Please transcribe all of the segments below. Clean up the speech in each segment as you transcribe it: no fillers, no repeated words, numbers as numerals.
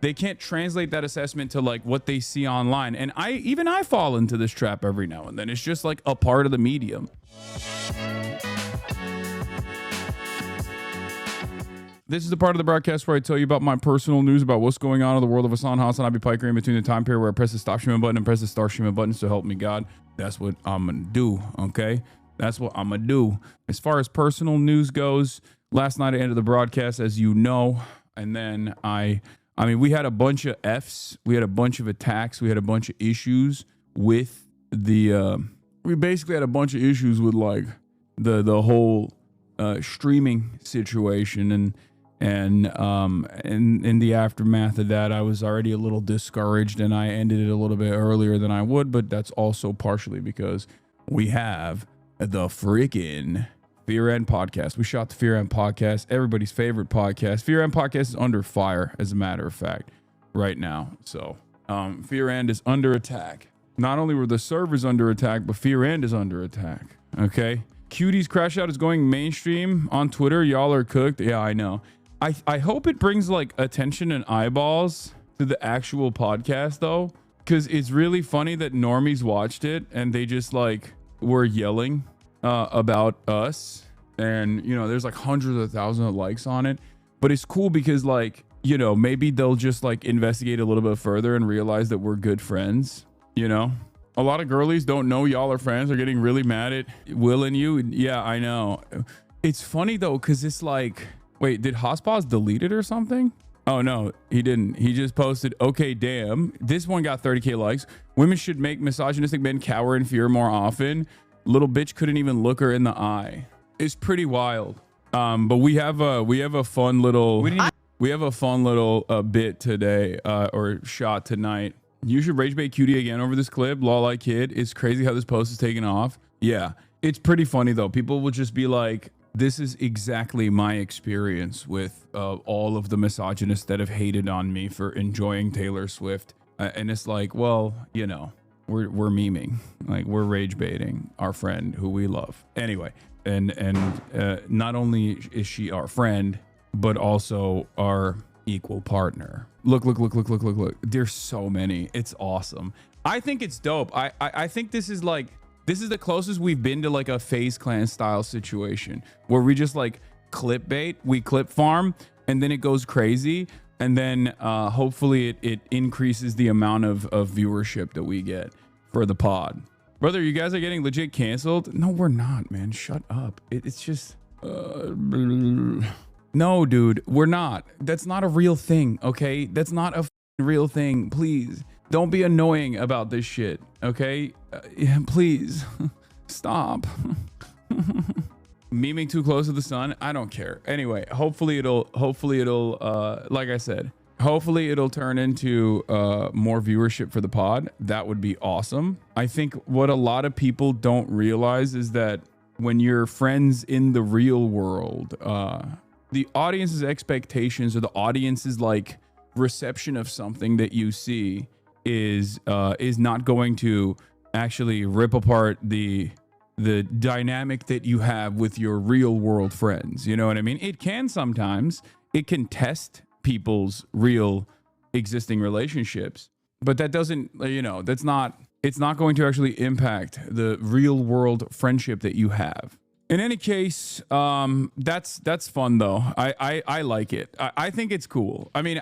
they can't translate that assessment to like what they see online. And I fall into this trap every now and then. It's just like a part of the medium. This is the part of the broadcast where I tell you about my personal news about what's going on in the world of HasanAbi Piker in between the time period where I press the stop streaming button and press the start streaming button. So help me God. That's what I'm going to do. Okay. That's what I'm going to do. As far as personal news goes, last night I ended the broadcast, as you know. And then I mean, we had a bunch of Fs. We had a bunch of attacks. We had a bunch of issues with we basically had a bunch of issues with like the whole streaming situation. And in the aftermath of that, I was already a little discouraged and I ended it a little bit earlier than I would, but that's also partially because we have the freaking Fear End podcast. We shot the Fear End podcast, everybody's favorite podcast. Fear End podcast is under fire, as a matter of fact, right now. So Fear End is under attack. Not only were the servers under attack, but Fear End is under attack. Okay. Cuties Crash Out is going mainstream on Twitter. Y'all are cooked. Yeah, I know. I hope it brings like attention and eyeballs to the actual podcast though, because it's really funny that normies watched it and they just like were yelling about us, and you know there's like hundreds of thousands of likes on it. But it's cool because like, you know, maybe they'll just like investigate a little bit further and realize that we're good friends. You know, a lot of girlies don't know y'all are friends, are getting really mad at Will and you. Yeah, I know. It's funny though, because it's like, wait, did Hospaz delete it or something? Oh no, he didn't. He just posted, okay, damn, this one got 30K likes. Women should make misogynistic men cower in fear more often. Little bitch couldn't even look her in the eye. It's pretty wild. But we have a fun little bit today, or shot tonight. You should rage bait cutie again over this clip. Lol, I kid. It's crazy how this post is taken off. Yeah, it's pretty funny though. People will just be like, this is exactly my experience with all of the misogynists that have hated on me for enjoying Taylor Swift. And it's like, well, you know, we're memeing, like we're rage baiting our friend who we love. Anyway, and not only is she our friend, but also our equal partner. Look. There's so many. It's awesome. I think it's dope. I think this is the closest we've been to like a FaZe Clan style situation where we just like clip bait, we clip farm, and then it goes crazy. And then hopefully it increases the amount of viewership that we get for the pod. Brother, you guys are getting legit canceled? No, we're not, man. Shut up. It's just... No, dude, we're not. That's not a real thing, okay? That's not a real thing. Please, don't be annoying about this shit, okay? Yeah, please, stop. Memeing too close to the sun? I don't care. Anyway, hopefully it'll like I said, hopefully it'll turn into more viewership for the pod. That would be awesome. I think what a lot of people don't realize is that when you're friends in the real world, the audience's expectations or the audience's like reception of something that you see is not going to actually rip apart the dynamic that you have with your real world friends. You know what I mean? It can sometimes, it can test people's real existing relationships, but that doesn't, you know, it's not going to actually impact the real world friendship that you have. In any case, that's fun though. I like it. I think it's cool. I mean,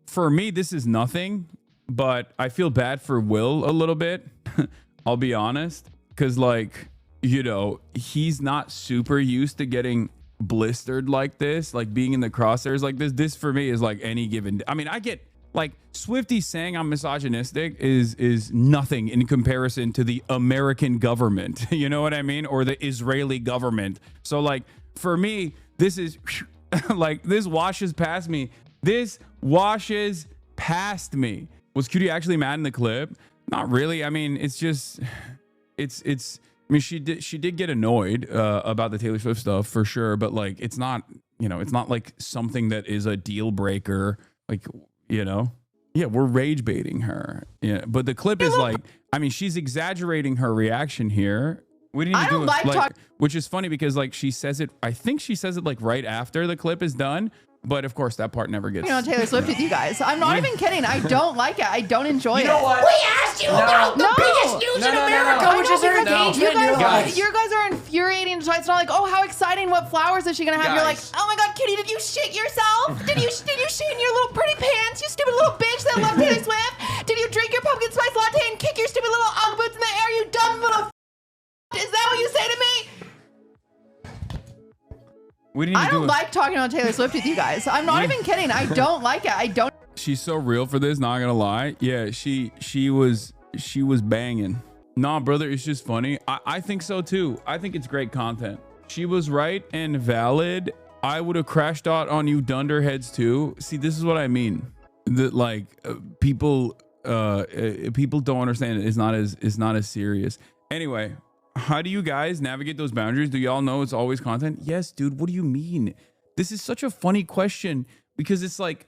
for me, this is nothing, but I feel bad for Will a little bit. I'll be honest. Cause like, you know, he's not super used to getting blistered like this, like being in the crosshairs like this. This for me is like any given. I mean, I get like Swifty saying I'm misogynistic is nothing in comparison to the American government. You know what I mean? Or the Israeli government. So like for me, this is like, this washes past me. This washes past me. Was Cutie actually mad in the clip? Not really. I mean, it's just, I mean, she did get annoyed about the Taylor Swift stuff for sure, but like, it's not, you know, it's not like something that is a deal breaker. Like, you know, yeah, we're rage baiting her. Yeah, but the clip is like, I mean, she's exaggerating her reaction here. We didn't even do it, like, which is funny because like she says it, I think she says it like right after the clip is done, But of course, that part never gets. Taylor Swift with you guys. I'm not even kidding. I don't like it. I don't enjoy it. You know what? We asked you about the biggest news in America, which is her engagement. You guys are infuriating. So it's not like, oh, how exciting! What flowers is she gonna have? You're like, oh my God, Kitty, did you shit yourself? Did you shit in your little pretty pants? You stupid little bitch that loves Taylor Swift. Did you drink your pumpkin spice latte and kick your stupid little Ugg boots in the air? You dumb little. Is that what you say to me? I don't like talking about Taylor Swift with you guys. I'm not even kidding. I don't like it. I don't. She's so real for this, not gonna lie. Yeah, she was banging. Nah, brother, it's just funny. I think so too. I think it's great content. She was right and valid. I would have crashed out on you dunderheads too. See, this is what I mean. That like people don't understand it. It's not as serious. Anyway, how do you guys navigate those boundaries? Do y'all know it's always content? Yes, dude. What do you mean? This is such a funny question because it's like,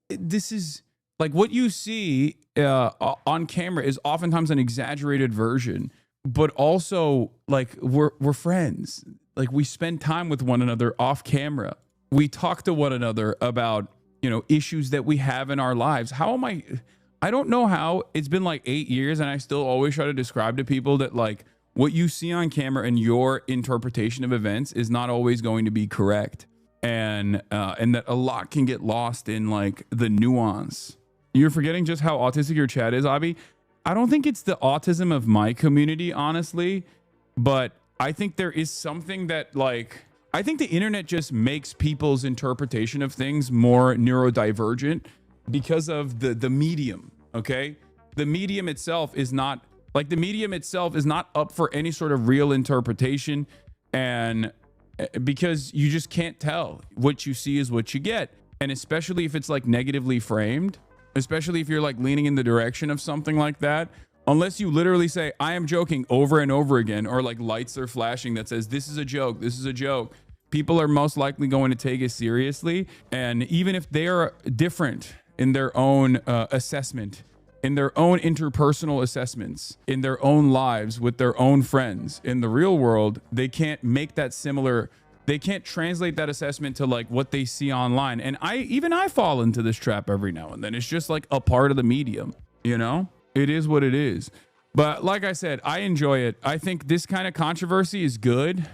this is like what you see on camera is oftentimes an exaggerated version, but also like we're friends. Like we spend time with one another off camera. We talk to one another about, issues that we have in our lives. I don't know how it's been like 8 years and I still always try to describe to people that like, what you see on camera and your interpretation of events is not always going to be correct. And that a lot can get lost in like the nuance. You're forgetting just how autistic your chat is, Abi. I don't think it's the autism of my community, honestly, but I think there is something that like, I think the internet just makes people's interpretation of things more neurodivergent because of the medium, okay? The medium itself is not up for any sort of real interpretation, and because you just can't tell. What you see is what you get, and especially if it's like negatively framed, especially if you're like leaning in the direction of something like that, unless you literally say I am joking over and over again, or like lights are flashing that says this is a joke, people are most likely going to take it seriously. And even if they are different in their own assessment, in their own interpersonal assessments, in their own lives with their own friends, in the real world, they can't make that similar. They can't translate that assessment to like what they see online. And I fall into this trap every now and then. It's just like a part of the medium, it is what it is. But like I said, I enjoy it. I think this kind of controversy is good.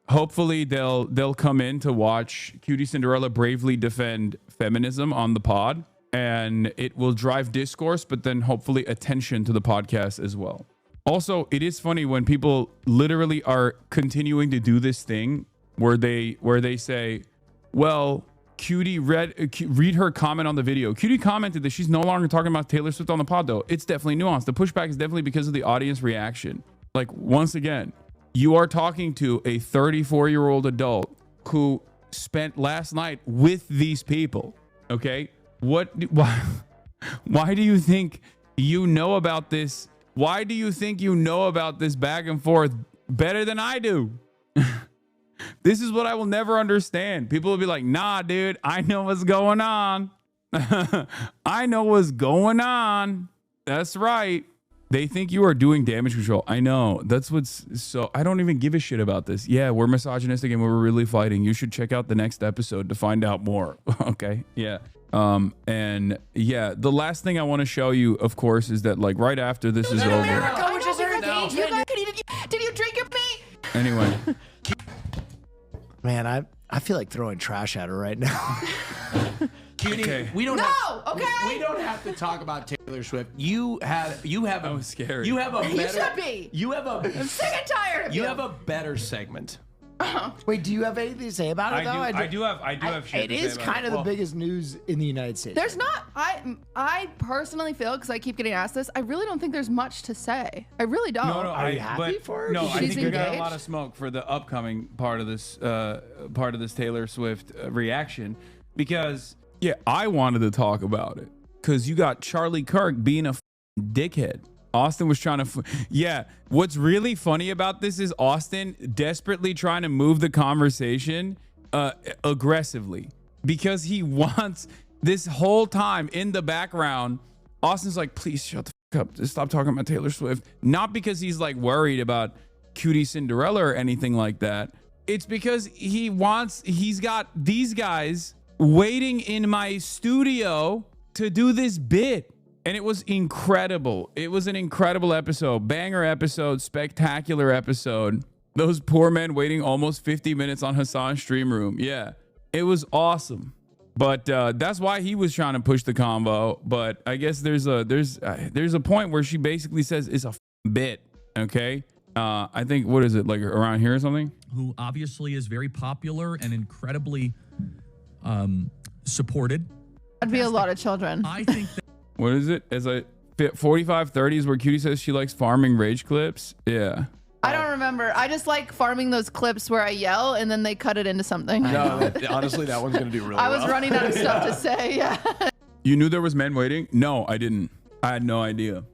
Hopefully they'll come in to watch QTCinderella bravely defend feminism on the pod. And it will drive discourse, but then hopefully attention to the podcast as well. Also, it is funny when people literally are continuing to do this thing where they say, well, Cutie read her comment on the video. Cutie commented that she's no longer talking about Taylor Swift on the pod, though. It's definitely nuanced. The pushback is definitely because of the audience reaction. Like, once again, you are talking to a 34-year-old adult who spent last night with these people, okay? Why do you think you know about this? Why do you think you know about this back and forth better than I do? This is what I will never understand. People will be like, nah, dude, I know what's going on. I know what's going on. That's right. They think you are doing damage control. I know. That's what's so I don't even give a shit about this. Yeah, we're misogynistic and we're really fighting. You should check out the next episode to find out more. Okay. Yeah. And yeah, the last thing I want to show you, of course, is that like right after this is over. Did you drink your pee? Anyway. Man, I feel like throwing trash at her right now. Cutie, okay. we don't we don't have to talk about Taylor Swift. You have that was scary. You have a better. You should be. You have a. I'm sick and tired of you. You have a better segment. Wait, do you have anything to say about it? I do have shit It to is say kind of about the biggest news in the United States. There's not. I personally feel, because I keep getting asked this, I really don't think there's much to say. I really don't. No, Are you happy for her? No, I She's think you got a engaged? lot of smoke for the upcoming part of this Taylor Swift reaction, because yeah, I wanted to talk about it because you got Charlie Kirk being a dickhead. Austin was trying to, yeah. What's really funny about this is Austin desperately trying to move the conversation aggressively, because he wants this whole time in the background. Austin's like, please shut the fuck up. Just stop talking about Taylor Swift. Not because he's like worried about QTCinderella or anything like that. It's because he's got these guys waiting in my studio to do this bit. And it was incredible. It was an incredible episode. Banger episode. Spectacular episode. Those poor men waiting almost 50 minutes on Hasan's stream room. Yeah, it was awesome. But that's why he was trying to push the combo. But I guess there's a point where she basically says it's a bit. Okay. I think, what is it, like around here or something? Who obviously is very popular and incredibly supported. That'd be a lot of children. I think that What is it? As I 4530s where Cutie says she likes farming rage clips. Yeah. I don't remember. I just like farming those clips where I yell and then they cut it into something. No, honestly, that one's gonna do really well. I was running out of stuff to say. Yeah. You knew there was men waiting? No, I didn't. I had no idea.